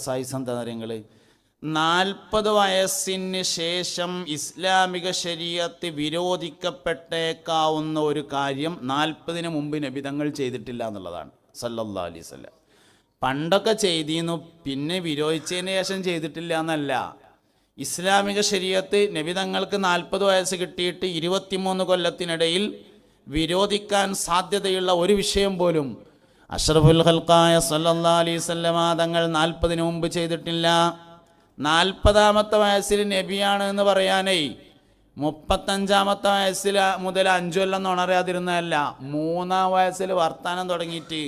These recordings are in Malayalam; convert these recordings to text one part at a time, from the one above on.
സൈസ് എന്താ കാര്യങ്ങൾ 40 വയസ്സിന് ശേഷം ഇസ്ലാമിക ശരീഅത്ത് വിരോധിക്കപ്പെട്ടേക്കാവുന്ന ഒരു കാര്യം 40-ന് മുമ്പ് നബിതങ്ങൾ ചെയ്തിട്ടില്ല എന്നുള്ളതാണ് സല്ലല്ലാഹു അലൈഹി വസല്ലം. പണ്ടൊക്കെ ചെയ്തിരുന്നു, പിന്നെ വിരോധിച്ചതിന് ശേഷം ചെയ്തിട്ടില്ല എന്നല്ല. ഇസ്ലാമിക ശരീഅത്ത് നബിതങ്ങൾക്ക് 40 വയസ്സ് കിട്ടിയിട്ട് 23 കൊല്ലത്തിനിടയിൽ വിരോധിക്കാൻ സാധ്യതയുള്ള ഒരു വിഷയം പോലും അഷ്റഫുൽ ഖൽഖായ സല്ലല്ലാഹു അലൈഹി വസല്ലം തങ്ങൾ 40-ന് മുമ്പ് ചെയ്തിട്ടില്ല. 40-ാമത്തെ വയസ്സിൽ നബിയാണ് എന്ന് പറയാനേ 35-ാമത്തെ വയസ്സിൽ മുതൽ 5 കൊല്ലം നുണറിയാതിരുന്നതല്ല, 3-ാം വയസ്സിൽ വർത്താനം തുടങ്ങിയിട്ട്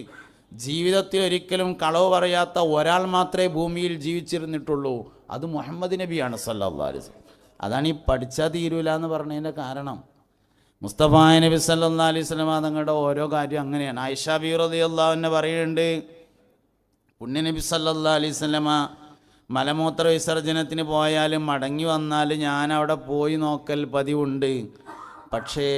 ജീവിതത്തിൽ ഒരിക്കലും കളവ് പറയാത്ത ഒരാൾ മാത്രമേ ഭൂമിയിൽ ജീവിച്ചിരുന്നിട്ടുള്ളൂ. അത് മുഹമ്മദ് നബിയാണ് സല്ലല്ലാഹു അലൈഹി വസല്ലം. അതാണ് ഈ പഠിച്ചാൽ തീരൂല എന്ന് പറഞ്ഞതിൻ്റെ കാരണം. മുസ്തഫ നബി സല്ലല്ലാഹു അലൈഹി വസല്ലം തങ്ങളുടെ ഓരോ കാര്യം അങ്ങനെയാണ്. ആയിഷ ബീവി റളിയല്ലാഹു അൻഹ പറയുന്നുണ്ട്, പുണ്യനബി സല്ലല്ലാഹു അലൈഹി വസല്ലം മലമൂത്ര വിസർജനത്തിന് പോയാലും മടങ്ങി വന്നാൽ ഞാൻ അവിടെ പോയി നോക്കൽ പതിവുണ്ട്, പക്ഷേ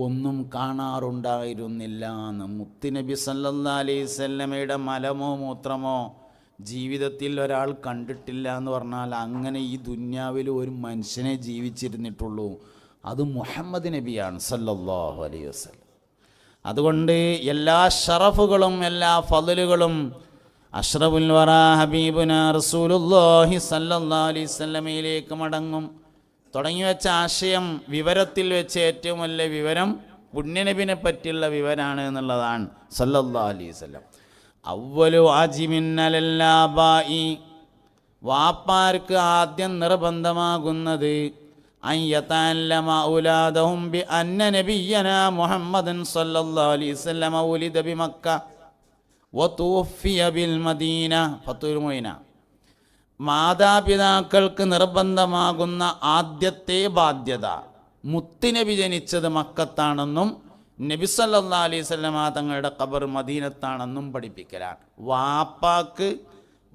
ഒന്നും കാണാറുണ്ടായിരുന്നില്ല എന്ന്. മുത്തുനബി സല്ലല്ലാഹു അലൈഹി വസല്ലമയുടെ മലമോ മൂത്രമോ ജീവിതത്തിൽ ഒരാൾ കണ്ടിട്ടില്ല എന്ന് പറഞ്ഞാൽ അങ്ങനെ ഈ ദുന്യാവിൽ ഒരു മനുഷ്യനെ ജീവിച്ചിരുന്നിട്ടുള്ളൂ, അത് മുഹമ്മദ് നബിയാണ് സല്ലല്ലാഹു അലൈഹി വസല്ലം. അതുകൊണ്ട് എല്ലാ ഷറഫുകളും എല്ലാ ഫളലുകളും അഷ്റഫുൽ വറാ ഹബീബുനാ റസൂലുള്ളാഹി സല്ലല്ലാഹു അലൈഹി വസല്ലമയിലേക്ക് മടങ്ങും. തുടങ്ങി വെച്ച ആശയം വിവരത്തിൽ വെച്ച് ഏറ്റവും വലിയ വിവരം പുണ്യനബിനെ പറ്റിയുള്ള വിവരമാണ് എന്നുള്ളതാണ് സല്ലല്ലാഹു അലൈഹി വസല്ലം. അവ്വലു വാജിബിൻ അലൽ ആബാഇ, വാപ്പാർക്ക് ആദ്യം നിർബന്ധമാകുന്നത് അൻ യതഅല്ലമ ഔലാദഹും ബി അന്ന നബിയ്യനാ മുഹമ്മദൻ സല്ലല്ലാഹു അലൈഹി വസല്ലം ഉലിദ ബി മക്ക വതുഫിയ ബിൽ മദീന. ഫത്തുൽ മുഈന. മാതാപിതാക്കൾക്ക് നിർബന്ധമാകുന്ന ആദ്യത്തെ ബാധ്യത മുത്തുനബി ജനിച്ചത് മക്കത്താണെന്നും നബി സല്ലല്ലാഹു അലൈഹി വസല്ലം തങ്ങളുടെ ഖബർ മദീനത്താണെന്നും പഠിപ്പിക്കലാണ്. വാപ്പാക്ക്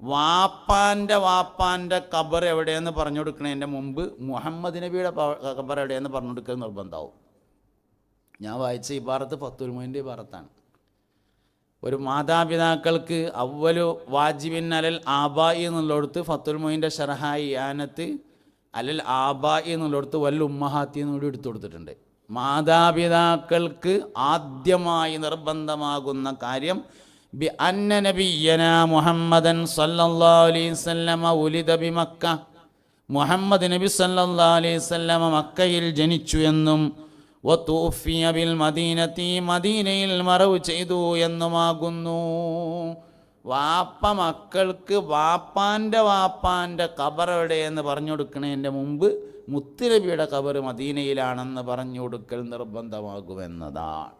വാപ്പാൻ്റെ ഖബർ എവിടെയെന്ന് പറഞ്ഞു കൊടുക്കുന്നതിൻ്റെ മുമ്പ് മുഹമ്മദ് നബിയുടെ ഖബർ എവിടെയെന്ന് പറഞ്ഞു കൊടുക്കൽ നിർബന്ധമാവും. ഞാൻ വായിച്ച ഇബാറത്ത് ഫത്തുൽ മുഈൻ്റെ ഇബാറത്താണ്. ഒരു മാതാപിതാക്കൾക്ക് അവ്വലു വാജിബിൻ അലൽ ആബായി എന്നുള്ളിടത്ത് ഫത്തുൽ മുഈൻ്റെ ഷർഹായി ആനത്ത് അലൽ ആബായി എന്നുള്ളിടത്ത് വൽ ഉമ്മഹാത്തി എന്നുകൂടി എടുത്തു കൊടുത്തിട്ടുണ്ട്. മാതാപിതാക്കൾക്ക് ആദ്യമായി നിർബന്ധമാകുന്ന കാര്യം ബി അന്ന നബിയ്യനാ മുഹമ്മദൻ സല്ലല്ലാഹു അലൈഹി വസല്ലം ഉലിദ ബി മക്ക, മുഹമ്മദ് നബി സല്ലല്ലാഹു അലൈഹി വസല്ലം മക്കയിൽ ജനിച്ചു എന്നും വതുഫിയ ബിൽ മദീനത്തി, മദീനയിൽ മറവ് ചെയ്തു എന്നുമാകുന്നു. വാപ്പ മക്കൾക്ക് വാപ്പാൻ്റെ ഖബർ എവിടെയെന്ന് പറഞ്ഞു കൊടുക്കുന്നതിൻ്റെ മുമ്പ് മുത്തുനബിയുടെ ഖബർ മദീനയിലാണെന്ന് പറഞ്ഞു കൊടുക്കൽ നിർബന്ധമാകുമെന്നതാണ്.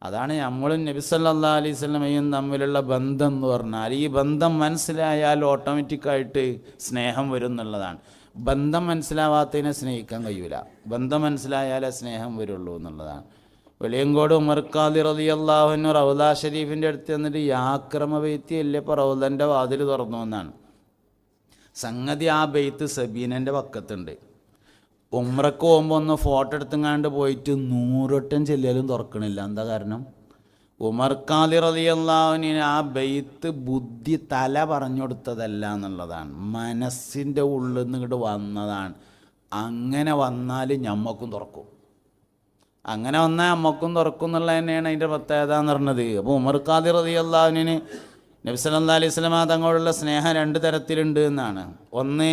അതാണ് നമ്മളും നബി സല്ലല്ലാഹു അലൈഹി വസല്ലമയും തമ്മിലുള്ള ബന്ധം എന്ന് പറഞ്ഞാൽ. ഈ ബന്ധം മനസ്സിലായാൽ ഓട്ടോമാറ്റിക്കായിട്ട് സ്നേഹം വരും എന്നുള്ളതാണ്. ബന്ധം മനസ്സിലാവാത്തതിനെ സ്നേഹിക്കാൻ കഴിയൂല, ബന്ധം എന്നാലേ സ്നേഹം വരുള്ളൂ എന്നുള്ളതാണ്. വെളിയങ്കോട് ഉമർ ഖാദി റളിയല്ലാഹു അൻഹു റൗദ ഷരീഫിൻ്റെ അടുത്ത് എന്നിട്ട് യാക്രമ ബെയ്ത്ത് ഇല്ല, ഇപ്പോൾ റൗദൻ്റെ വാതിൽ തുറന്നു എന്നാണ് സംഗതി. ആ ബെയ്ത്ത് സബീനൻ്റെ പക്കത്തുണ്ട്. ഉംറക്ക് പോകുമ്പോൾ ഒന്ന് ഫോട്ടോ എടുത്തുങ്ങാണ്ട് പോയിട്ട് 100 വട്ടം ചെല്ലിയാലും തുറക്കണില്ല. എന്താ കാരണം? ഉമർ ഖാദി റളിയല്ലാഹു അൻഹു ആ ബെയ്ത്ത് ബുദ്ധി തല പറഞ്ഞു കൊടുത്തതല്ല എന്നുള്ളതാണ്, മനസ്സിൻ്റെ ഉള്ളിൽ നിന്ന് ഇങ്ങോട്ട് വന്നതാണ്. അങ്ങനെ വന്നാൽ ഞമ്മക്കും തുറക്കും, അങ്ങനെ വന്നാൽ നമ്മക്കും തുറക്കും എന്നുള്ളത് തന്നെയാണ് അതിൻ്റെ പ്രത്യേകത എന്ന് പറഞ്ഞത്. അപ്പോൾ ഉമർ ഖാദി റളിയല്ലാഹു അൻഹുവിന് നബി സല്ലല്ലാഹു അലൈഹി വസല്ലം തങ്ങളോടുള്ള സ്നേഹം 2 തരത്തിലുണ്ട് എന്നാണ്. ഒന്ന്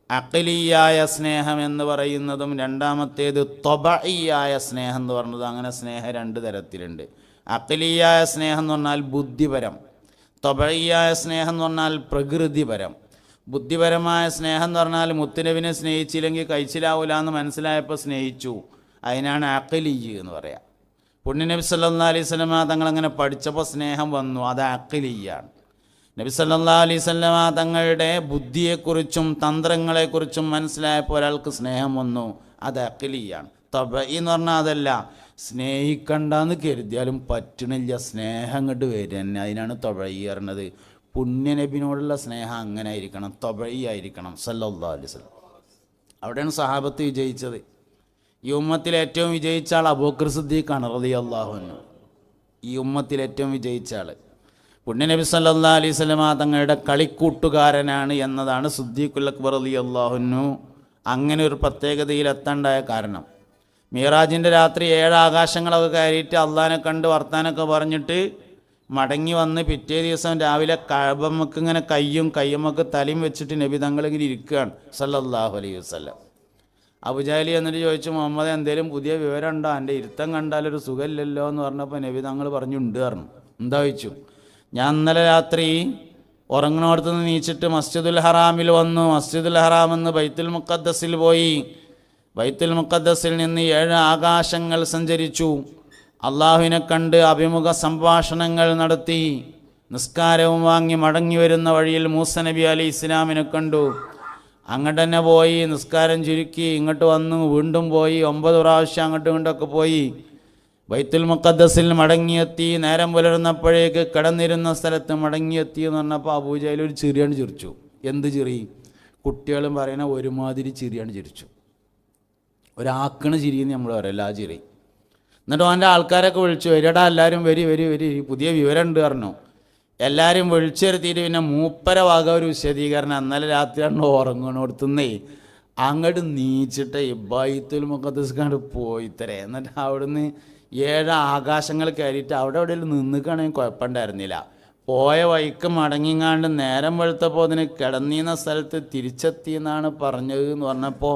അഖ്ലിയായ സ്നേഹം എന്ന് പറയുന്നതും രണ്ടാമത്തേത് ത്വബഈയായ സ്നേഹം എന്ന് പറയുന്നതും. അങ്ങനെ സ്നേഹം 2 തരത്തിലുണ്ട്. അഖ്ലിയായ സ്നേഹം എന്ന് പറഞ്ഞാൽ ബുദ്ധിപരം, ത്വബഈയായ സ്നേഹം എന്ന് പറഞ്ഞാൽ പ്രകൃതിപരം. ബുദ്ധിപരമായ സ്നേഹം എന്ന് പറഞ്ഞാൽ മുത്തുനബിനെ സ്നേഹിച്ചില്ലെങ്കിൽ കഴിച്ചിലാവില്ല എന്ന് മനസ്സിലായപ്പോൾ സ്നേഹിച്ചു, അതിനാണ് അഖ്ലി എന്ന് പറയാം. പുണ്യനബി സല്ലല്ലാഹു അലൈഹി വസല്ലം തങ്ങളങ്ങനെ പഠിച്ചപ്പോൾ സ്നേഹം വന്നു, അത് അഖ്ലിയാണ്. നബി സല്ലല്ലാഹു അലൈഹി വസല്ലം തങ്ങളുടെ ബുദ്ധിയെക്കുറിച്ചും തന്ത്രങ്ങളെക്കുറിച്ചും മനസ്സിലായപ്പോൾ ഒരാൾക്ക് സ്നേഹം വന്നു, അത് അഖ്ലിയാണ്. ത്വബഈ എന്ന് പറഞ്ഞാൽ അതല്ല, സ്നേഹിക്കണ്ടെന്ന് കരുതിയാലും പറ്റണില്ല, സ്നേഹം ഇങ്ങോട്ട് വരിക തന്നെ, അതിനാണ് ത്വബഈ പറഞ്ഞത്. പുണ്യനബിനോടുള്ള സ്നേഹം അങ്ങനെ ആയിരിക്കണം, ത്വബഈ ആയിരിക്കണം സല്ലല്ലാഹു അലൈഹി വസല്ലം. അവിടെയാണ് സഹാബത്ത് വിജയിച്ചത്. ഈ ഉമ്മത്തിൽ ഏറ്റവും വിജയിച്ച ആൾ അബൂബക്കർ സിദ്ദീഖാണ് റളിയല്ലാഹു അൻഹു. ഈ ഉമ്മത്തിൽ ഏറ്റവും വിജയിച്ച ആൾ. പുണ്യനബി സല്ലല്ലാഹു അലൈഹി വസല്ലമ തങ്ങളുടെ കളിക്കൂട്ടുകാരനാണ് എന്നതാണ് സിദ്ദീഖുൽ അക്ബർ റളിയല്ലാഹു അൻഹു അങ്ങനെ ഒരു പ്രത്യേകതയിലെത്താണ്ടായ കാരണം. മിറാജിൻ്റെ രാത്രി 7 ആകാശങ്ങളൊക്കെ കയറിയിട്ട് അള്ളാഹിനെ കണ്ട് വർത്താനൊക്കെ പറഞ്ഞിട്ട് മടങ്ങി വന്ന് പിറ്റേ ദിവസം രാവിലെ കഅബമ്മക്ക് ഇങ്ങനെ കയ്യുമ്മക്ക് തലയും വെച്ചിട്ട് നബി തങ്ങളിങ്ങനെ ഇരിക്കുകയാണ് സല്ലല്ലാഹു അലൈഹി വസല്ലം. അബൂജഹൽ എന്നിട്ട് ചോദിച്ചു, മുഹമ്മദ് എന്തേലും പുതിയ വിവരം ഉണ്ടോ? എൻ്റെ ഇരുത്തം കണ്ടാലൊരു സുഖമില്ലല്ലോ എന്ന് പറഞ്ഞപ്പോൾ നബി തങ്ങൾ പറഞ്ഞു ഉണ്ട് പറഞ്ഞു. എന്താ ചോദിച്ചു? ഞാൻ ഇന്നലെ രാത്രി ഉറങ്ങണോടത്ത് നിന്ന് നീച്ചിട്ട് മസ്ജിദുൽ ഹറാമിൽ വന്നു. മസ്ജിദുൽ ഹറാം എന്ന് ബൈത്തുൽ മുഖദ്ദസിൽ പോയി. ബൈത്തുൽ മുഖദ്ദസിൽ നിന്ന് 7 ആകാശങ്ങൾ സഞ്ചരിച്ചു. അള്ളാഹുവിനെ കണ്ട് അഭിമുഖ സംഭാഷണങ്ങൾ നടത്തി. നിസ്കാരവും വാങ്ങി മടങ്ങി വരുന്ന വഴിയിൽ മൂസ നബി അലൈഹി ഇസ്ലാമിനെ കണ്ടു. അങ്ങോട്ട് തന്നെ പോയി നിസ്കാരം ചുരുക്കി ഇങ്ങോട്ട് വന്നു. വീണ്ടും പോയി 9 പ്രാവശ്യം അങ്ങോട്ടും ഇങ്ങോട്ടൊക്കെ പോയി. ബൈത്തുൽ മുഖദ്ദസിൽ മടങ്ങിയെത്തി. നേരം പുലർന്നപ്പോഴേക്ക് കിടന്നിരുന്ന സ്ഥലത്ത് മടങ്ങിയെത്തി എന്ന് പറഞ്ഞപ്പോൾ അബൂജഹൽ ഒരു ചിരിയാണ് ചിരിച്ചു. എന്ത് ചിരി? കുട്ടികളും പറയുന്ന ഒരുമാതിരി ചിരിയാണ് ചിരിച്ചു. ഒരാക്കണ ചിരിയെന്ന് നമ്മൾ പറയല്ല, ആ ചിരി. എന്നിട്ട് അവൻ്റെ ആൾക്കാരൊക്കെ വിളിച്ചു, വരിടാ എല്ലാവരും വരി പുതിയ വിവരമുണ്ട് പറഞ്ഞു. എല്ലാവരും വിളിച്ചെടുത്തിട്ട് പിന്നെ മൂപ്പര വക ഒരു വിശദീകരണം. ഇന്നലെ രാത്രി ഉറങ്ങണോടത്തുനിന്നേ അങ്ങോട്ട് നീച്ചിട്ട് ബൈത്തുൽ മുഖദ്ദസ് കണ്ട് പോയി തരേ. എന്നിട്ട് അവിടുന്ന് 7 ആകാശങ്ങൾ കയറിയിട്ട് അവിടെ എവിടെയെങ്കിലും നിന്നിക്കുകയാണെങ്കിൽ കുഴപ്പമുണ്ടായിരുന്നില്ല. പോയ വഴിക്ക് മടങ്ങിങ്ങാണ്ട് നേരം വെളുത്തപ്പോൾ അതിന് കിടന്നിരുന്ന സ്ഥലത്ത് തിരിച്ചെത്തിയെന്നാണ് പറഞ്ഞത് എന്ന് പറഞ്ഞപ്പോൾ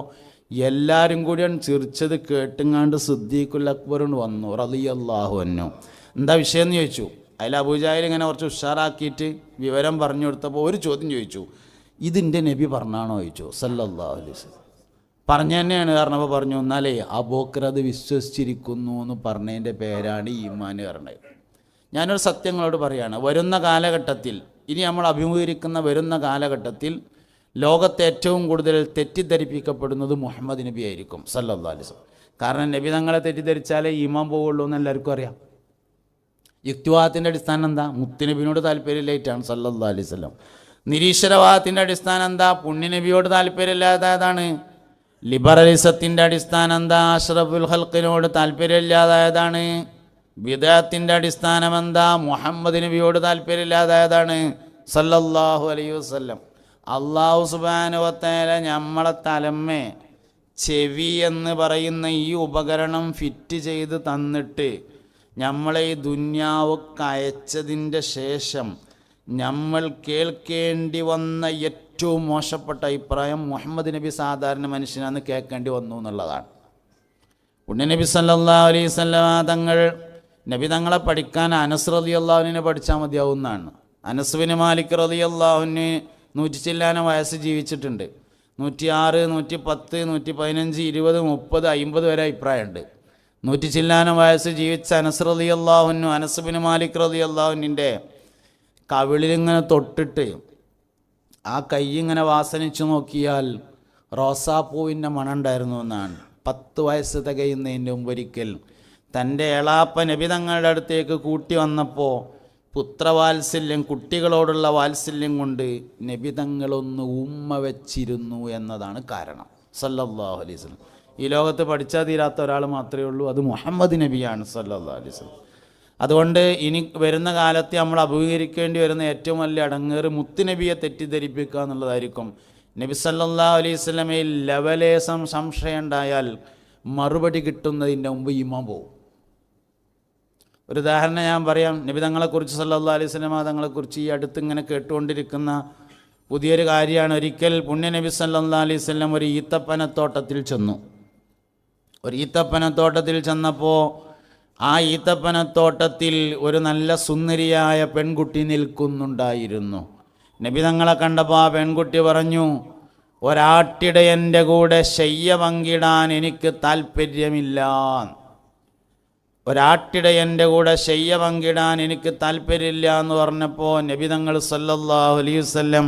എല്ലാവരും കൂടിയാണ് ചിരിച്ചത് കേട്ടുങ്ങാണ്ട് സിദ്ദീഖുൽ അക്ബറുണ്ട് വന്നു റളിയല്ലാഹു അൻഹു. എന്താ വിഷയം എന്ന് ചോദിച്ചു. അതിൽ അബൂജഹൽ ഇങ്ങനെ കുറച്ച് ഉഷാറാക്കിയിട്ട് വിവരം പറഞ്ഞു കൊടുത്തപ്പോൾ ഒരു ചോദ്യം ചോദിച്ചു, ഇതിൻ്റെ നബി പറഞ്ഞാണോ ചോദിച്ചു. സല്ലല്ലാഹു അലൈഹി വസല്ലം പറഞ്ഞു തന്നെയാണ്. കാരണപ്പോൾ പറഞ്ഞു, എന്നാലേ അബൂബക്കർ അത് വിശ്വസിച്ചിരിക്കുന്നു എന്ന് പറഞ്ഞതിൻ്റെ പേരാണ് ഈമാൻ പറഞ്ഞത്. ഞാനൊരു സത്യങ്ങളോട് പറയുകയാണ്, വരുന്ന കാലഘട്ടത്തിൽ ഇനി നമ്മൾ അഭിമുഖീകരിക്കുന്ന വരുന്ന കാലഘട്ടത്തിൽ ലോകത്തെ ഏറ്റവും കൂടുതൽ തെറ്റിദ്ധരിപ്പിക്കപ്പെടുന്നത് മുഹമ്മദ് നബി ആയിരിക്കും സല്ലല്ലാഹു അലൈഹി വസല്ലം. കാരണം നബി തങ്ങളെ തെറ്റിദ്ധരിച്ചാലേ ഈമാൻ പോവുള്ളൂ എന്ന് എല്ലാവർക്കും അറിയാം. യുക്തിവാദത്തിൻ്റെ അടിസ്ഥാനം എന്താ? മുത്തുനബിനോട് താല്പര്യമില്ലായിട്ടാണ് സല്ലല്ലാഹു അലൈഹി വസല്ലം. നിരീശ്വരവാദത്തിൻ്റെ അടിസ്ഥാനം എന്താ? പുണ്യനബിയോട് താല്പര്യമില്ലാതായതാണ്. ലിബറലിസത്തിൻ്റെ അടിസ്ഥാനം എന്താ? അഷ്റഫുൽ ഖൽഖിനോട് താല്പര്യമില്ലാതായതാണ്. ബിദ്അത്തിൻ്റെ അടിസ്ഥാനം എന്താ? മുഹമ്മദ് നബിയോട് താല്പര്യമില്ലാതായതാണ് സല്ലല്ലാഹു അലൈഹി വസല്ലം. അല്ലാഹു സുബ്ഹാനഹു വ തആല നമ്മളെ തലമ്മേ ചെവി എന്ന് പറയുന്ന ഈ ഉപകരണം ഫിറ്റ് ചെയ്ത് തന്നിട്ട് നമ്മളെ ഈ ദുന്യാവൊക്കെ അയച്ചതിൻ്റെ ശേഷം നമ്മൾ കേൾക്കേണ്ടി വന്ന ഏറ്റവും മോശപ്പെട്ട അഭിപ്രായം മുഹമ്മദ് നബി സാധാരണ മനുഷ്യനാണെന്ന് കേൾക്കേണ്ടി വന്നു എന്നുള്ളതാണ്. പുണ്യനബി സല്ലല്ലാഹു അലൈഹി വസല്ലം നബി തങ്ങളെ പഠിക്കാൻ അനസ് റളിയല്ലാഹുവിനെ പഠിച്ചാൽ മതിയാവുന്നതാണ്. അനസ് ബിൻ മാലിക് റളിയല്ലാഹുവിന് 100 ചില്ലാനം വയസ്സ് ജീവിച്ചിട്ടുണ്ട്. 106, 110, 115, 20, 30, 50 വരെ അഭിപ്രായമുണ്ട്. 100 ചില്ലാനം വയസ്സ് ജീവിച്ച അനസ് റളിയല്ലാഹു അനസ് ബിൻ മാലിക് റളിയല്ലാഹുവിൻ്റെ കവിളിലിങ്ങനെ തൊട്ടിട്ട് ആ കൈ ഇങ്ങനെ വാസനിച്ചു നോക്കിയാൽ റോസാപ്പൂവിൻ്റെ മണം ഉണ്ടായിരുന്നു എന്നാണ്. 10 വയസ്സ് തികയുന്നതിൻ്റെ മുമ്പൊരിക്കൽ തൻ്റെ എളാപ്പ നബി തങ്ങളുടെ അടുത്തേക്ക് കൂട്ടി വന്നപ്പോൾ പുത്രവാത്സല്യം, കുട്ടികളോടുള്ള വാത്സല്യം കൊണ്ട് നബി തങ്ങളൊന്ന് ഉമ്മ വെച്ചിരുന്നു എന്നതാണ് കാരണം സല്ലല്ലാഹു അലൈഹി വസല്ലം. ഈ ലോകത്ത് പഠിച്ചാൽ തീരാത്ത ഒരാൾ മാത്രമേ ഉള്ളൂ, അത് മുഹമ്മദ് നബിയാണ് സല്ലല്ലാഹു അലൈഹി വസല്ലം. അതുകൊണ്ട് ഇനി വരുന്ന കാലത്ത് നമ്മൾ അഭിമുഖീകരിക്കേണ്ടി വരുന്ന ഏറ്റവും വലിയ അടങ്ങേറ് മുത്തുനബിയെ തെറ്റിദ്ധരിപ്പിക്കുക എന്നുള്ളതായിരിക്കും. നബി സല്ലല്ലാഹു അലൈഹി വസല്ലമയിൽ ലവലേശം സംശയം ഉണ്ടായാൽ മറുപടി കിട്ടുന്നതിൻ്റെ മുമ്പ് ഈമാൻ പോകും. ഒരു ഉദാഹരണം ഞാൻ പറയാം. നബി തങ്ങളെക്കുറിച്ച് സല്ലല്ലാഹു അലൈഹി വസല്ലമ തങ്ങളെക്കുറിച്ച് ഈ അടുത്ത് ഇങ്ങനെ കേട്ടുകൊണ്ടിരിക്കുന്ന പുതിയൊരു കാര്യമാണ്. ഒരിക്കൽ പുണ്യ നബി സല്ലല്ലാഹു അലൈഹി വസല്ലം ഒരു ഈത്തപ്പനത്തോട്ടത്തിൽ ചെന്നു. ഒരു ഈത്തപ്പനത്തോട്ടത്തിൽ ചെന്നപ്പോൾ ആ ഈത്തപ്പനത്തോട്ടത്തിൽ ഒരു നല്ല സുന്ദരിയായ പെൺകുട്ടി നിൽക്കുന്നുണ്ടായിരുന്നു. നബി തങ്ങളെ കണ്ടപ്പോൾ ആ പെൺകുട്ടി പറഞ്ഞു, ഒരാട്ടിടയൻ്റെ കൂടെ ശയ്യ പങ്കിടാൻ എനിക്ക് താല്പര്യമില്ല. ഒരാട്ടിടയൻ്റെ കൂടെ ശയ്യ പങ്കിടാൻ എനിക്ക് താല്പര്യമില്ല എന്ന് പറഞ്ഞപ്പോൾ നബി തങ്ങൾ സല്ലല്ലാഹു അലൈഹി വസല്ലം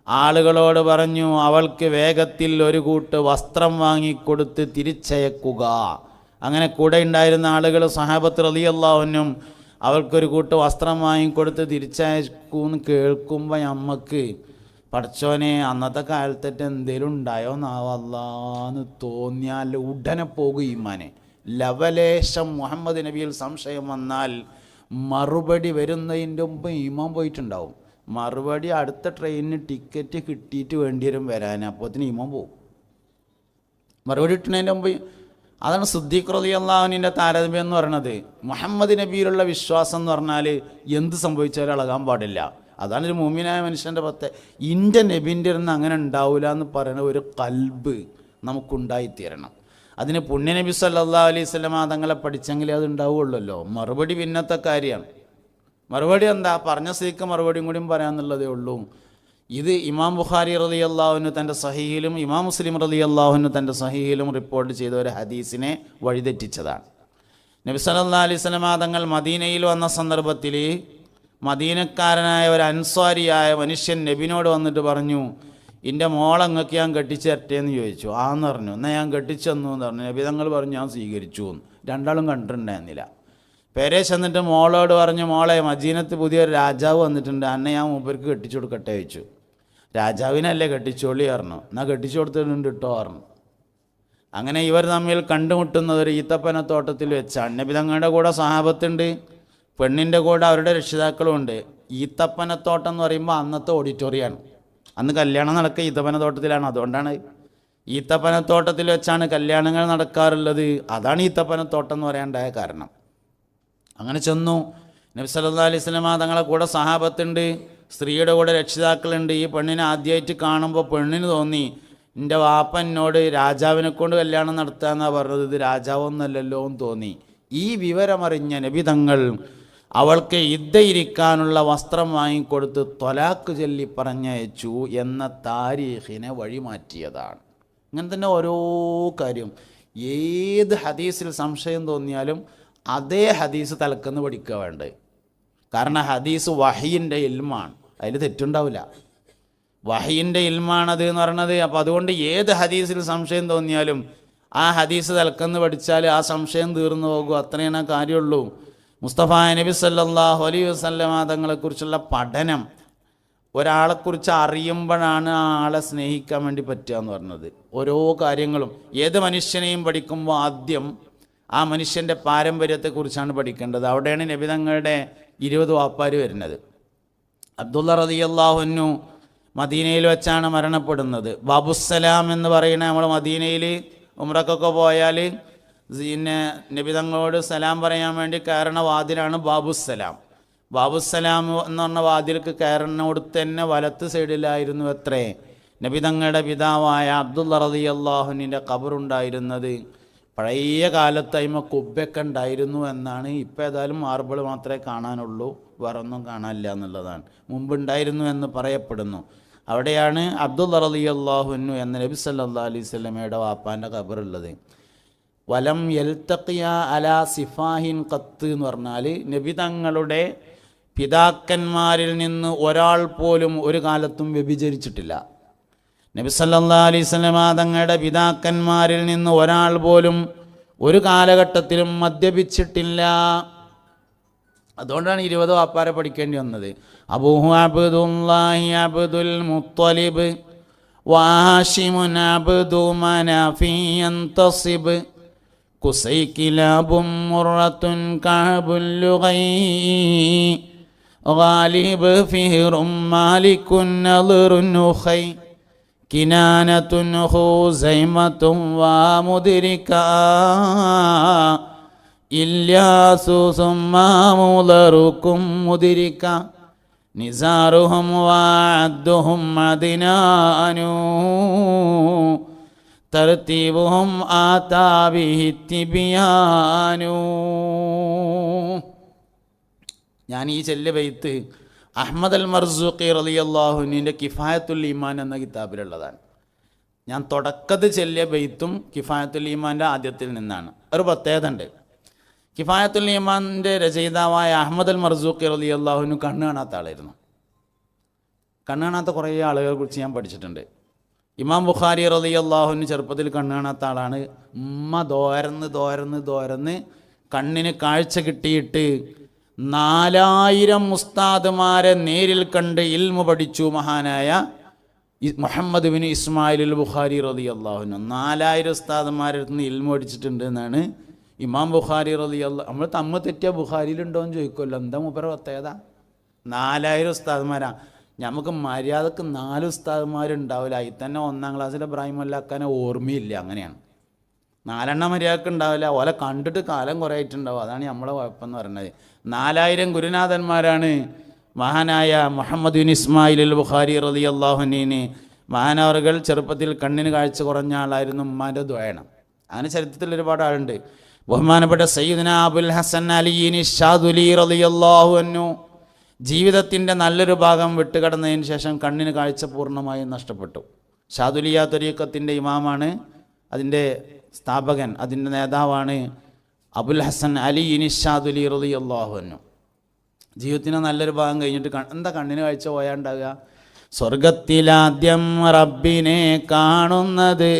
ആളുകളോട് പറഞ്ഞു, അവൾക്ക് വേഗത്തിൽ ഒരു കൂട്ട് വസ്ത്രം വാങ്ങിക്കൊടുത്ത് തിരിച്ചയക്കുക. അങ്ങനെ കൂടെ ഉണ്ടായിരുന്ന ആളുകൾ സഹാബത്ത് റളിയല്ലാഹു അൻഹും അവൾക്കൊരു കൂട്ട് വസ്ത്രം വാങ്ങിക്കൊടുത്ത് തിരിച്ചയക്കൂന്ന് കേൾക്കുമ്പോൾ നമുക്ക് പഠിച്ചോനെ അന്നത്തെ കാലത്തേറ്റ് എന്തേലും ഉണ്ടായോ നാവല്ലാന്ന് തോന്നിയാൽ ഉടനെ പോകും ഈമാനെ. ലവലേശം മുഹമ്മദ് നബിയിൽ സംശയം വന്നാൽ മറുപടി വരുന്നതിൻ്റെ മുമ്പ് ഇമാം പോയിട്ടുണ്ടാവും. മറുപടി അടുത്ത ട്രെയിനിന് ടിക്കറ്റ് കിട്ടിയിട്ട് വേണ്ടി വരും വരാൻ, അപ്പോഴത്തേന് ഇമാം പോവും. മറുപടി കിട്ടുന്നതിൻ്റെ മുമ്പ്. അതാണ് സിദ്ദീഖ് റളിയല്ലാഹു അൻഹുവിൻ്റെ താരതമ്യം എന്ന് പറയുന്നത്. മുഹമ്മദ് നബിയിലുള്ള വിശ്വാസം എന്ന് പറഞ്ഞാൽ എന്ത് സംഭവിച്ചാലും ഇളകാൻ പാടില്ല. അതാണ് ഒരു മുഅ്മിനായ മനുഷ്യൻ്റെ ഇൻ്റെ നബിൻ്റെ ഇരുന്ന് അങ്ങനെ ഉണ്ടാവില്ല എന്ന് പറയുന്ന ഒരു കൽബ് നമുക്കുണ്ടായിത്തീരണം. അതിന് പുണ്യനബി സല്ലല്ലാഹു അലൈഹി വസല്ലം തങ്ങളെ പഠിച്ചെങ്കിലേ അത് ഉണ്ടാവുള്ളല്ലോ. മറുപടി പിന്നത്തെ കാര്യമാണ്. മറുപടി എന്താ, പറഞ്ഞ സ്ഥിതിക്ക് മറുപടിയും കൂടിയും പറയാമെന്നുള്ളതേ ഉള്ളൂ. ഇത് ഇമാം ബുഖാരി റളിയല്ലാഹു അൻഹു തൻ്റെ സഹീഹിലും ഇമാം മുസ്ലിം റളിയല്ലാഹു അൻഹു തൻ്റെ സഹീഹിലും റിപ്പോർട്ട് ചെയ്ത ഒരു ഹദീസിനെ വഴിതെറ്റിച്ചതാണ്. നബി സല്ലല്ലാഹു അലൈഹി വസല്ലം തങ്ങൾ മദീനയിൽ വന്ന സന്ദർഭത്തിൽ മദീനക്കാരനായ ഒരു അൻസ്വാരിയായ മനുഷ്യൻ നബിനോട് വന്നിട്ട് പറഞ്ഞു, എൻ്റെ മോളങ്ങക്ക് ഞാൻ കെട്ടിച്ചു തരട്ടേന്ന് ചോദിച്ചു. ആന്ന് പറഞ്ഞു. എന്നാൽ ഞാൻ കെട്ടിച്ചു തന്നു എന്ന് പറഞ്ഞു. നബി തങ്ങൾ പറഞ്ഞു ഞാൻ സ്വീകരിച്ചു എന്ന്. രണ്ടാളും കണ്ടിട്ടുണ്ടായിരുന്നില്ല. പേരെ ചെന്നിട്ട് മോളോട് പറഞ്ഞു, മോളെ മദീനത്ത് പുതിയൊരു രാജാവ് വന്നിട്ടുണ്ട്, അന്നെ ഞാൻ മൂപ്പർക്ക് കെട്ടിച്ചു കൊടുക്കട്ടെ ചോദിച്ചു. രാജാവിനല്ലേ കെട്ടിച്ചോളി പറഞ്ഞു. എന്നാൽ കെട്ടിച്ചു കൊടുത്തിട്ടുണ്ട് കേട്ടോ പറഞ്ഞു. അങ്ങനെ ഇവർ തമ്മിൽ കണ്ടുമുട്ടുന്നത് ഒരു ഈത്തപ്പനത്തോട്ടത്തിൽ വെച്ചാണ്. നബി തങ്ങളുടെ കൂടെ സഹാബത്തുണ്ട്, പെണ്ണിൻ്റെ കൂടെ അവരുടെ രക്ഷിതാക്കളും ഉണ്ട്. ഈത്തപ്പനത്തോട്ടം എന്ന് പറയുമ്പോൾ അന്നത്തെ ഓഡിറ്റോറിയമാണ്. അന്ന് കല്യാണം നടക്കുക ഈത്തപ്പനത്തോട്ടത്തിലാണ്. അതുകൊണ്ടാണ് ഈത്തപ്പനത്തോട്ടത്തിൽ വെച്ചാണ് കല്യാണങ്ങൾ നടക്കാറുള്ളത്. അതാണ് ഈത്തപ്പനത്തോട്ടം എന്ന് പറയാനുണ്ടായ കാരണം. അങ്ങനെ ചെന്നു. നബി സല്ലല്ലാഹു അലൈഹി വസല്ലം തങ്ങളെ കൂടെ സഹാബത്തുണ്ട്, സ്ത്രീയുടെ കൂടെ രക്ഷിതാക്കളുണ്ട്. ഈ പെണ്ണിനെ ആദ്യമായിട്ട് കാണുമ്പോൾ പെണ്ണിന് തോന്നി, എൻ്റെ വാപ്പ എന്നോട് രാജാവിനെ കൊണ്ട് കല്യാണം നടത്താമെന്നാണ് പറഞ്ഞത്, ഇത് രാജാവൊന്നല്ലല്ലോ എന്ന് തോന്നി. ഈ വിവരമറിഞ്ഞ നബി തങ്ങൾ അവൾക്ക് ഇദ്ദയിരിക്കാനുള്ള വസ്ത്രം വാങ്ങിക്കൊടുത്ത് ത്വലാക്ക് ചൊല്ലി പറഞ്ഞയച്ചു എന്ന താരീഖിനെ വഴിമാറ്റിയതാണ്. ഇങ്ങനെ തന്നെ ഓരോ കാര്യം. ഏത് ഹദീസിൽ സംശയം തോന്നിയാലും അതേ ഹദീസ് തലക്കെന്ന് പഠിക്കുക വേണ്ടത്. കാരണം ഹദീസ് വഹയിൻ്റെ ഇൽമാണ്, അതിൽ തെറ്റുണ്ടാവില്ല. വഹയിൻ്റെ ഇൽമാണത് എന്ന് പറയണത്. അപ്പോൾ അതുകൊണ്ട് ഏത് ഹദീസിൽ സംശയം തോന്നിയാലും ആ ഹദീസ് തലക്കെന്ന് പഠിച്ചാൽ ആ സംശയം തീർന്നു പോകും. അത്രയാണ് കാര്യമുള്ളൂ. മുസ്തഫ നബി സല്ലല്ലാഹു അലൈഹി വസല്ലം തങ്ങളെക്കുറിച്ചുള്ള പഠനം ഒരാളെക്കുറിച്ച് അറിയുമ്പോഴാണ് ആ ആളെ സ്നേഹിക്കാൻ വേണ്ടി പറ്റുക എന്ന് പറഞ്ഞത്. ഓരോ കാര്യങ്ങളും ഏത് മനുഷ്യനെയും പഠിക്കുമ്പോൾ ആദ്യം ആ മനുഷ്യൻ്റെ പാരമ്പര്യത്തെക്കുറിച്ചാണ് പഠിക്കേണ്ടത്. അവിടെയാണ് നബി തങ്ങളുടെ 20 വാപ്പാർ വരുന്നത്. അബ്ദുള്ള റളിയല്ലാഹു അൻഹു മദീനയിൽ വെച്ചാണ് മരണപ്പെടുന്നത്. ബാബുസ്സലാം എന്ന് പറയുന്ന നമ്മൾ മദീനയിൽ ഉംറക്കൊക്കെ പോയാൽ പിന്നെ നബി തങ്ങളോട് സലാം പറയാൻ വേണ്ടി കയറുന്ന വാതിലാണ് ബാബുസ്സലാം. ബാബുസ്സലാം എന്ന് പറഞ്ഞ വാതിൽക്ക് കയറുന്നോട് തന്നെ വലത്ത് സൈഡിലായിരുന്നു എത്രേ നബി തങ്ങളുടെ പിതാവായ അബ്ദുള്ള റളിയല്ലാഹു അൻഹുവിൻ്റെ ഖബറുണ്ടായിരുന്നത്. പഴയ കാലത്തൈമ കുബ്ബൊക്കെ ഉണ്ടായിരുന്നു എന്നാണ്. ഇപ്പോൾ ഏതായാലും മാർബിൾ മാത്രമേ കാണാനുള്ളൂ, വേറൊന്നും കാണാനില്ല എന്നുള്ളതാണ്. മുമ്പുണ്ടായിരുന്നു എന്ന് പറയപ്പെടുന്നു. അവിടെയാണ് അബ്ദുള്ള റളിയല്ലാഹു അൻഹു എന്ന നബി സല്ലല്ലാഹു അലൈഹി വസല്ലമയുടെ വാപ്പാൻ്റെ ഖബറുള്ളത്. വലം യൽതഖിയ അലാ സിഫാഹിൻ ഖത്ത് എന്ന് പറഞ്ഞാൽ നബി തങ്ങളുടെ പിതാക്കന്മാരിൽ നിന്ന് ഒരാൾ പോലും ഒരു കാലത്തും വ്യഭിചരിച്ചിട്ടില്ല. നബി സല്ലല്ലാഹു അലൈഹി വസല്ലം തങ്ങളുടെ പിതാക്കന്മാരിൽ നിന്ന് ഒരാൾ പോലും ഒരു കാലഘട്ടത്തിലും മദ്യപിച്ചിട്ടില്ല. അതുകൊണ്ടാണ് 20 വാപ്പാരെ പഠിക്കേണ്ടി വന്നത്. അബൂഹു അബ്ദുല്ലാഹി അബ്ദുൽ മുത്തലിബ് വാഷിമുൻ അബ്ദു മനാഫി യന്തസിബ് കുസൈ കിലാബും മുറത്തുൻ കഅബുൽ ലുഗൈ ഗാലിബ് ഫിഹ്റും മാലികുൻ നളറുൻ ഉഖൈ കിനാനത്തുൻ ഖുസൈമത്തും വമുദ്രിക ഇല്യാസു സുമ്മ മുളറുക്കും മുദ്രിക നിസാറുഹും വഅദ്ദുഹും അദ്നാനു തർതീബുഹും ആതാ ബിഹി തിബിയാനു. ഞാൻ ഈ ചെല്ല് ബൈത്ത് അഹ്മദ് അൽ മർസൂഖി റളിയല്ലാഹു അൻഹുവിൻ്റെ കിഫായത്തുൽ ഈമാൻ എന്ന കിതാബിലുള്ളതാണ്. ഞാൻ തുടക്കത്തിൽ ചെല്ലിയ ബൈത്തും കിഫായത്തുൽ ഈമാൻ്റെ ആദ്യത്തിൽ നിന്നാണ്. ഒരു പ്രത്യേകത ഉണ്ട്. കിഫായത്തുൽ ഈമാൻ്റെ രചയിതാവായ അഹ്മദ് അൽ മർസൂഖി റളിയല്ലാഹു അൻഹു കണ്ണ് കാണാത്ത ആളായിരുന്നു. കണ്ണ് കാണാത്ത കുറേ ആളുകളെ കുറിച്ച് ഞാൻ പഠിച്ചിട്ടുണ്ട്. ഇമാം ബുഖാരി റളിയല്ലാഹു അൻഹു ചെറുപ്പത്തിൽ കണ്ണ് കാണാത്ത ആളാണ്. ഉമ്മ ദോരന്ന് കണ്ണിന് കാഴ്ച കിട്ടിയിട്ട് 4000 ഉസ്താദുമാരെ നേരിൽ കണ്ട് ഇൽമു പഠിച്ചു മഹാനായ മുഹമ്മദ് ബിൻ ഇസ്മായിൽ അൽ ബുഖാരി റളിയല്ലാഹു അൻഹു. 4000 ഉസ്താദുമാരിൽ നിന്ന് ഇൽമു പഠിച്ചിട്ടുണ്ട് എന്നാണ് ഇമാം ബുഖാരി റളിയല്ലാഹു, നമ്മൾ തമ്മ തെറ്റിയ ബുഖാരിയിലുണ്ടോ എന്ന് ചോദിക്കുമല്ലോ, എന്താ മൂപ്പര പ്രത്യേകത? 4000 ഉസ്താദ്മാരാ. നമുക്ക് മര്യാദക്ക് 4 ഉസ്താദ്മാരുണ്ടാവില്ല. അതിൽ തന്നെ 1ാം ക്ലാസ്സിലെ ഇബ്രാഹിം അല്ലാക്കാനെ ഓർമ്മയില്ല. അങ്ങനെയാണ്. 4 മര്യാദക്ക് ഉണ്ടാവില്ല. ഓലെ കണ്ടിട്ട് കാലം കുറേ ആയിട്ടുണ്ടാവും. അതാണ് നമ്മളെ കുഴപ്പമെന്ന് പറയുന്നത്. 4000 ഗുരുനാഥന്മാരാണ് മഹാനായ മുഹമ്മദ് ബിൻ ഇസ്മായിൽ അൽ ബുഖാരി റളിയല്ലാഹു അൻഹു. മഹാനവറുകൾ ചെറുപ്പത്തിൽ കണ്ണിന് കാഴ്ച കുറഞ്ഞ ആളായിരുന്നു. ഉമ്മാൻ്റെ ദ്വയണം. അങ്ങനെ ചരിത്രത്തിൽ ഒരുപാട് ആളുണ്ട്. ബഹുമാനപ്പെട്ട സയ്യിദുന അബുൽ ഹസൻ അലിയിൻ ഷാദുലി റളിയല്ലാഹു അൻഹു ജീവിതത്തിൻ്റെ നല്ലൊരു ഭാഗം വിട്ടുകടന്നതിന് ശേഷം കണ്ണിന് കാഴ്ച പൂർണ്ണമായും നഷ്ടപ്പെട്ടു. ഷാദുലിയ ത്വരീഖത്തിൻ്റെ ഇമാമാണ്, അതിൻ്റെ സ്ഥാപകൻ, അതിൻ്റെ നേതാവാണ് അബുൽ ഹസൻ അലിയിൻ ഷാദുലി റളിയല്ലാഹു അൻഹു. ജീവിതത്തിൻ്റെ നല്ലൊരു ഭാഗം കഴിഞ്ഞിട്ട് എന്താ കണ്ണിന് കാഴ്ച പോയാണ്ടാകുക? സ്വർഗത്തിലാദ്യം റബ്ബിനെ കാണുന്നത്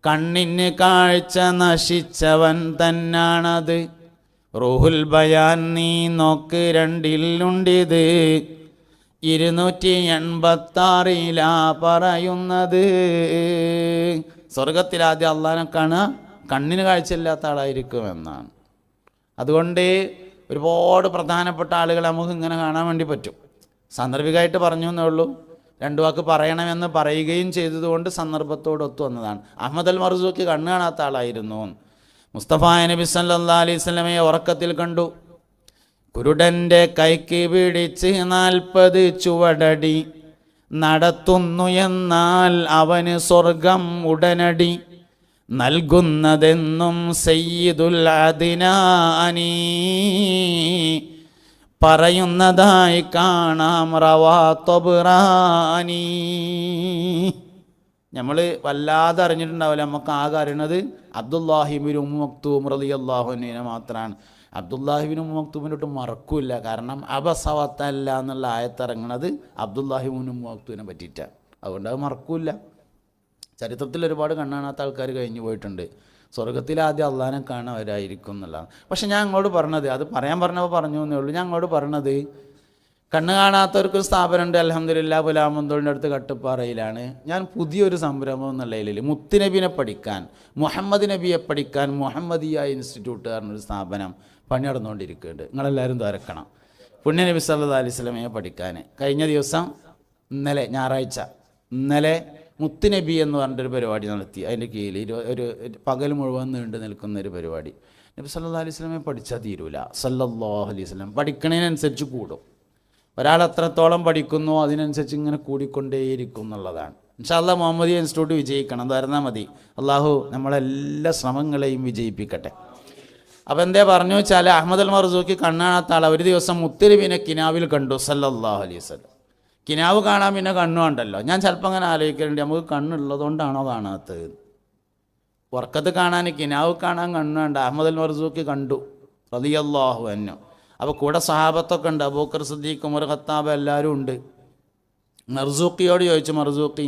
കണ്ണിന് കാഴ്ച നശിച്ചവൻ തന്നാണത്. റൂഹുൽ ബയാൻ നീ നോക്ക് 2ലുണ്ടിത് 286 പറയുന്നത്. സ്വർഗത്തിലാദ്യം അള്ളാനെ കാണുക കണ്ണിന് കാഴ്ചയില്ലാത്ത ആളായിരിക്കുമെന്നാണ്. അതുകൊണ്ട് ഒരുപാട് പ്രധാനപ്പെട്ട ആളുകൾ നമുക്ക് ഇങ്ങനെ കാണാൻ വേണ്ടി പറ്റും. സാന്ദർഭികമായിട്ട് പറഞ്ഞു എന്നേ ഉള്ളൂ. 2 വാക്ക് പറയണമെന്ന് പറയുകയും ചെയ്തതുകൊണ്ട് സന്ദർഭത്തോടൊത്തു വന്നതാണ്. അഹ്മദ് അൽ മർസൂഖി കണ്ണ് കാണാത്ത ആളായിരുന്നു. മുസ്തഫ നബി സല്ലല്ലാഹു അലൈഹി വസല്ലമയെ ഉറക്കത്തിൽ കണ്ടു. കുരുടൻ്റെ കൈക്ക് പിടിച്ച് 40 ചുവടടി നടത്തുന്നു എന്നാൽ അവന് സ്വർഗം ഉടനടി നൽകുന്നതെന്നും സയ്യിദുൽ അദ്നാനി പറയുന്നതായി കാണാം റവാ ത്വബ്റാനി. നമ്മൾ വല്ലാതെ അറിഞ്ഞിട്ടുണ്ടാവില്ല. നമുക്ക് ആകെ അറിയണത് അബ്ദുല്ലാഹി ഇബ്നു ഉമ്മു മക്തൂം റളിയല്ലാഹു അൻഹു മാത്രമാണ്. അബ്ദുല്ലാഹി ഇബ്നു ഉമ്മു മക്തൂമിനൊട്ടും മറക്കില്ല. കാരണം അബസവത്തല്ല എന്നുള്ള ആയത്തിറങ്ങണത് അബ്ദുല്ലാഹി ഇബ്നു ഉമ്മു മക്തൂമിനെ പറ്റിയിട്ടാണ്. അതുകൊണ്ട് അത് മറക്കില്ല. ചരിത്രത്തിൽ ഒരുപാട് കണ്ണാണാത്ത ആൾക്കാർ കഴിഞ്ഞു പോയിട്ടുണ്ട്. സ്വർഗത്തിൽ ആദ്യം അള്ളാനെ കാണുന്നവരായിരിക്കും എന്നുള്ളതാണ്. പക്ഷെ ഞാൻ അങ്ങോട്ട് പറഞ്ഞത്, അത് പറയാൻ പറഞ്ഞപ്പോൾ പറഞ്ഞു എന്നേ ഉള്ളൂ. ഞാൻ അങ്ങോട്ട് പറഞ്ഞത്, കണ്ണ് കാണാത്തവർക്കൊരു സ്ഥാപനമുണ്ട് അൽഹംദുലില്ലാ പുലാമന്തോളിൻ്റെ അടുത്ത് കട്ടുപ്പാറയിലാണ്. ഞാൻ പുതിയൊരു സംരംഭം എന്നുള്ളതിൽ മുത്തുനബിനെ പഠിക്കാൻ, മുഹമ്മദ് നബിയെ പഠിക്കാൻ മുഹമ്മദിയ ഇൻസ്റ്റിറ്റ്യൂട്ട് പറഞ്ഞൊരു സ്ഥാപനം പണി നടന്നുകൊണ്ടിരിക്കുന്നുണ്ട്. നിങ്ങളെല്ലാവരും ദ്വാരക്കണം. പുണ്യനബി സല്ലല്ലാഹു അലൈഹി വസല്ലമയെ പഠിക്കാൻ കഴിഞ്ഞ ദിവസം ഞായറാഴ്ച മുത്തുനബി എന്ന് പറഞ്ഞിട്ടൊരു പരിപാടി നടത്തി. അതിൻ്റെ കീഴിൽ ഒരു പകൽ മുഴുവൻ നീണ്ടു നിൽക്കുന്നൊരു പരിപാടി. നബി സല്ലല്ലാഹു അലൈഹി വസല്ലമയെ പഠിച്ചാൽ തീരൂല. സല്ലല്ലാഹു അലൈഹി വസല്ലം പഠിക്കണതിനനുസരിച്ച് കൂടും. ഒരാൾ എത്രത്തോളം പഠിക്കുന്നു അതിനനുസരിച്ച് ഇങ്ങനെ കൂടിക്കൊണ്ടേയിരിക്കും എന്നുള്ളതാണ്. ഇൻഷാ അല്ലാഹ് മുഹമ്മദിയ ഇൻസ്റ്റിറ്റ്യൂട്ട് വിജയിക്കണം. തരുന്നാൽ മതി. അള്ളാഹു നമ്മളെല്ലാ ശ്രമങ്ങളെയും വിജയിപ്പിക്കട്ടെ. അപ്പോൾ എന്തേ പറഞ്ഞു വെച്ചാൽ, അഹ്മദ് അൽ മർസൂഖി കണ്ണാണാത്ത ആൾ ഒരു ദിവസം മുത്തുനബിനെ കിനാവിൽ കണ്ടു സല്ലല്ലാഹു അലൈഹി വസല്ലം. കിനാവ് കാണാൻ പിന്നെ കണ്ണുണ്ടല്ലോ. ഞാൻ ചിലപ്പോൾ അങ്ങനെ ആലോചിക്കുന്നുണ്ട്, നമുക്ക് കണ്ണുള്ളതുകൊണ്ടാണോ കാണാത്തത്? ഉറക്കത്ത് കാണാൻ കിനാവ് കാണാൻ കണ്ണുണ്ട്. അഹ്മദ് അൽ മർസൂഖി കണ്ടു റളിയല്ലാഹു അൻഹു. അപ്പോൾ കൂടെ സഹാബത്തൊക്കെ ഉണ്ട്. അബൂബക്കർ സിദ്ദീഖ്, ഉമർ ഖത്താബ് എല്ലാവരും ഉണ്ട്. മർസൂഖിയോട് ചോദിച്ചു, മർസൂഖി,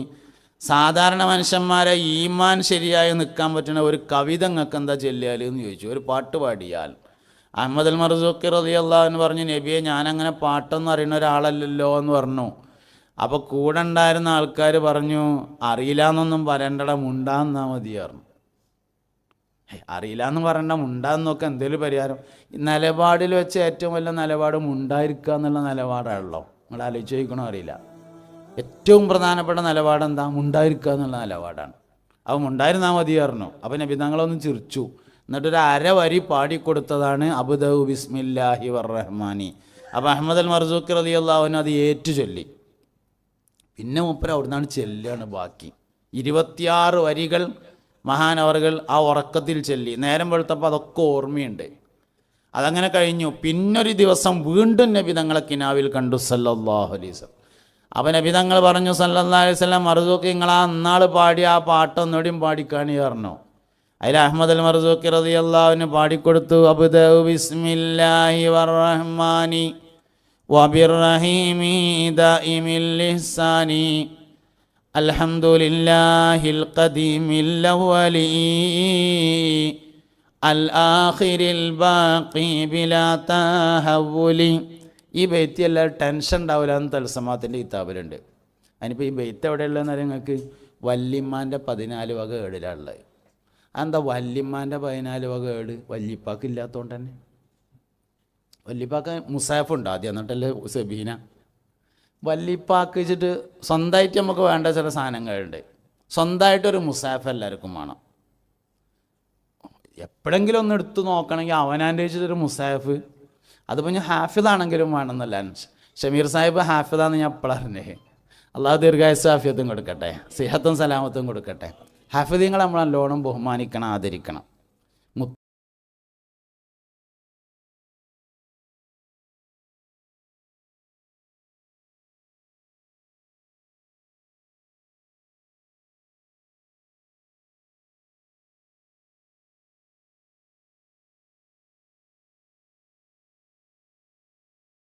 സാധാരണ മനുഷ്യന്മാരെ ഈമാൻ ശരിയായി നിൽക്കാൻ പറ്റുന്ന ഒരു കവിത നിങ്ങൾക്ക് എന്താ ചൊല്ലിയാൽ എന്ന് ചോദിച്ചു. ഒരു പാട്ട് പാടിയാൽ. അഹ്മദ് അൽ മർസൂഖി റളിയല്ലാഹു അൻഹു പറഞ്ഞു, നബിയെ ഞാനങ്ങനെ പാട്ടൊന്നും അറിയുന്ന ഒരാളല്ലല്ലോ എന്ന് പറഞ്ഞു. അപ്പോൾ കൂടെ ഉണ്ടായിരുന്ന ആൾക്കാർ പറഞ്ഞു, അറിയില്ല എന്നൊന്നും പറയണ്ടട, മുണ്ടാന്നാ മതി പറഞ്ഞു. അറിയില്ല എന്ന് പറയണ്ട, മുണ്ടാന്നൊക്കെ എന്തെങ്കിലും പരിഹാരം. നിലപാടിൽ വെച്ച് ഏറ്റവും വലിയ നിലപാട് മുണ്ടായിരിക്കുക എന്നുള്ള നിലപാടാണല്ലോ. നിങ്ങൾ ആലോചിച്ച് ചോദിക്കണോ അറിയില്ല. ഏറ്റവും പ്രധാനപ്പെട്ട നിലപാട് എന്താ? മുണ്ടായിരിക്കുക എന്നുള്ള നിലപാടാണ്. അപ്പോൾ മുണ്ടായിരുന്നാൽ മതി പറഞ്ഞു. അപ്പോൾ നബി തങ്ങളൊന്ന് ചിരിച്ചു. എന്നിട്ടൊരു അരവരി പാടിക്കൊടുത്തതാണ് അബ്ദഉ ബിസ്മില്ലാഹി വറഹ്മാനി. അപ്പോൾ അഹ്മദ് അൽ മർസൂഖി റളിയല്ലാഹു അൻഹു അത് ഏറ്റു ചൊല്ലി. പിന്നെ മൂപ്പര് അവിടുന്നാണ് ചെല്ലുകയാണ് ബാക്കി 26 വരികൾ മഹാനവറുകൾ ആ ഉറക്കത്തിൽ ചൊല്ലി. നേരം വെളുത്തപ്പോൾ അതൊക്കെ ഓർമ്മയുണ്ട്. അതങ്ങനെ കഴിഞ്ഞു. പിന്നൊരു ദിവസം വീണ്ടും നബി തങ്ങളെ കിനാവിൽ കണ്ടു സല്ലല്ലാഹു അലൈഹി വസല്ലം. അപ്പോൾ നബി തങ്ങൾ പറഞ്ഞു സല്ലല്ലാഹു അലൈഹി വസല്ലം, മർസൂഖി നിങ്ങൾ ആ അന്നാൾ പാടിയ ആ പാട്ടൊന്നുകൂടിയും പാടിക്കാണി പറഞ്ഞു. അതിൽ അഹ്മദ് അൽ മർസൂഖി റളിയല്ലാഹു അൻഹു പാടിക്കൊടുത്തു, അബ്ദഉ ബിസ്മില്ലാഹി വറഹ്മാനി വബിർറഹീമി ദായിമിൽ ഇഹ്സാനി അൽഹംദുലില്ലാഹിൽ ഖദീമിൽ അവ്വലി അൽ ആഖിരിൽ ബാഖി ബിലാ തഹവ്വുലി. ഈ ബെയ്ത്ത് എല്ലാവരും ടെൻഷൻ ഉണ്ടാവില്ല എന്ന് തൽസമാത്തിൻ്റെ കിതാബിലുണ്ട്. അതിനിപ്പോൾ ഈ ബെയ്ത്ത് എവിടെയുള്ളതെന്ന് അറിയാം നിങ്ങൾക്ക്? വല്യമ്മാൻ്റെ 14 വക ഏടിലുള്ളത്. അതെന്താ വല്യമ്മാൻ്റെ 14 വക ഏട് വല്യപ്പാക്ക് ഇല്ലാത്തതുകൊണ്ട് തന്നെ. വല്യപ്പാക്ക് മുസാഫ് ഉണ്ട് ആദ്യം, എന്നിട്ടല്ലേ സബീന. വല്യപ്പാക്ക് വെച്ചിട്ട് സ്വന്തമായിട്ട് നമുക്ക് വേണ്ട ചില സാധനങ്ങളുണ്ട്. സ്വന്തമായിട്ടൊരു മുസാഫ് എല്ലാവർക്കും വേണം. എപ്പോഴെങ്കിലും ഒന്ന് എടുത്ത് നോക്കണമെങ്കിൽ അവനാൻ്റെ വെച്ചിട്ടൊരു മുസാഫ്, അതിപ്പോൾ ഞാൻ ഹാഫിദാണെങ്കിലും വേണമെന്നല്ല. ഷമീർ സാഹിബ് ഹാഫിദാന്ന് ഞാൻ എപ്പോഴറിഞ്ഞേ. അള്ളാഹു ദീർഘായുസ്സും ആഫിയത്തും കൊടുക്കട്ടെ, സിഹത്തും സലാമത്തും കൊടുക്കട്ടെ. ഹാഫിദീങ്ങളെ നമ്മൾ നല്ലോണം ബഹുമാനിക്കണം, ആദരിക്കണം.